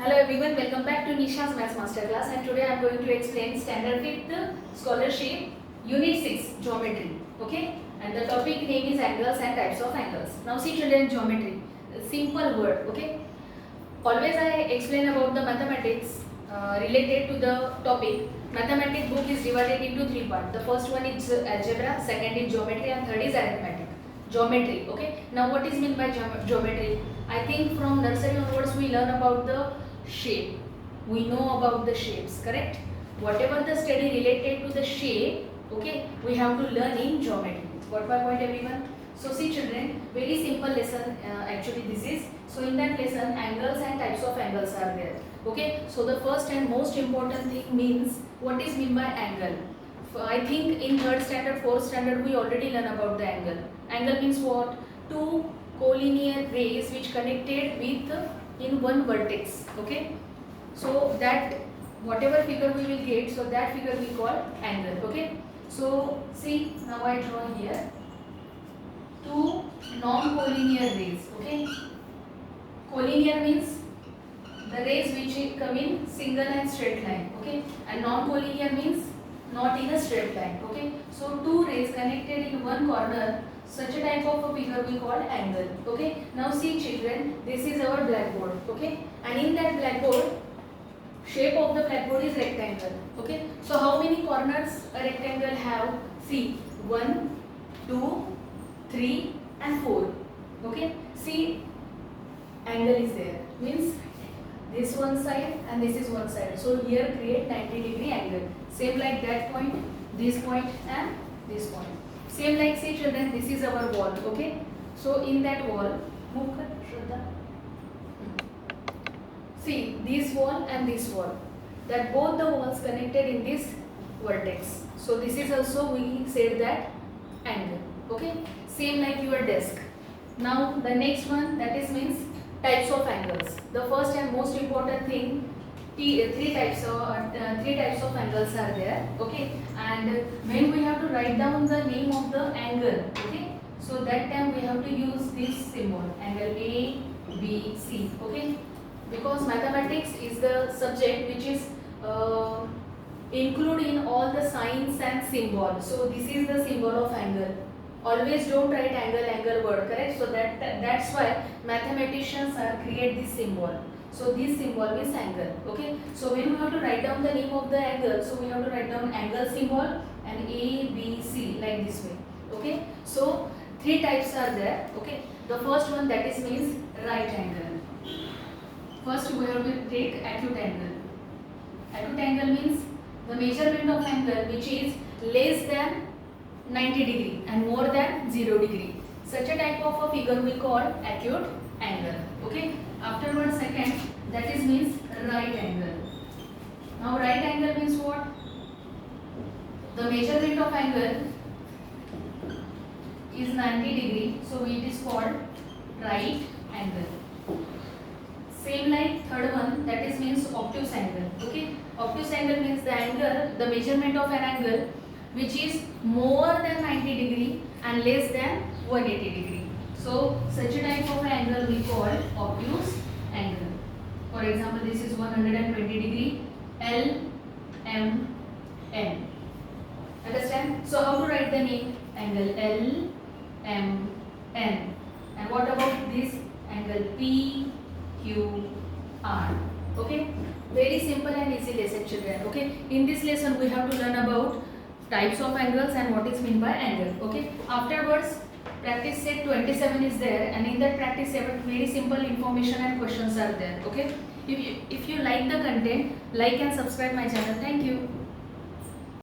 Hello everyone, welcome back to Nisha's Maths Masterclass, and today I am going to explain Standard 5th Scholarship Unit 6 Geometry. Okay, and the topic name is angles and types of angles. Now see children, geometry, a simple word. Okay, always I explain about the mathematics related to the topic. Mathematics book is divided into three parts. The first one is algebra, second is geometry, and third is arithmetic. Geometry. Okay, now what is meant by geometry? I think from nursery onwards we learn about the shape. We know about the shapes, correct? Whatever the study related to the shape, okay, we have to learn in geometry. Got my point, everyone? So see children, very simple lesson actually this is. So in that lesson, angles and types of angles are there. Okay, so the first and most important thing means what is meant by angle. I think in third standard, fourth standard we already learn about the angle. Angle means what? Two collinear rays which connected with in one vertex. Okay, so that whatever figure we will get, so that figure we call angle. Okay, so see, now I draw here two non-collinear rays. Okay, collinear means the rays which come in single and straight line. Okay, and non-collinear means not in a straight line. Okay, so two rays connected in one corner, such a type of a figure we call angle. Okay, now see children, this is our blackboard. Okay, and in that blackboard, shape of the blackboard is rectangle. Okay, so how many corners a rectangle have? See, 1, 2, 3 and 4. Okay, see, angle is there, means this one side and this is one side. So here create 90-degree angle. Same like that point, this point and this point. Same like, say children, this is our wall. Okay, so in that wall, see this wall and this wall, that both the walls connected in this vertex. So this is also, we said that angle. Okay, same like your desk. Now the next one, that is means types of angles. The first and most important thing, three types of angles are there. Okay, and when we have to write down the name of the angle, okay, so that time we have to use this symbol, angle A, B, C. Okay, because mathematics is the subject which is included in all the signs and symbols. So this is the symbol of angle. Always don't write angle word, correct? So that's why mathematicians are create this symbol. So this symbol is angle. Okay, so when we have to write down the name of the angle, so we have to write down angle symbol and A, B, C like this way. Okay, so three types are there. Okay, the first one, that is means right angle. First we have to take acute angle. Acute angle means the measurement of angle which is less than 90-degree and more than 0-degree. Such a type of a figure we call acute angle. Okay, afterwards second, that is means right angle. Now right angle means what? The measurement of angle is 90-degree, so it is called right angle. Same like third one, that is means obtuse angle. Okay, obtuse angle means the angle, the measurement of an angle which is more than 90-degree and less than 180-degree. So such a type of angle we call obtuse angle. For example, this is 120-degree, L, M, N. Understand? So how to write the name? Angle L, M, N. And what about this angle P, Q, R? Okay, very simple and easy lesson children. Okay, in this lesson we have to learn about types of angles and what is meant by angle. Okay, afterwards practice set 27 is there, and in that practice set very simple information and questions are there. Okay, if you like the content, like and subscribe my channel. Thank you.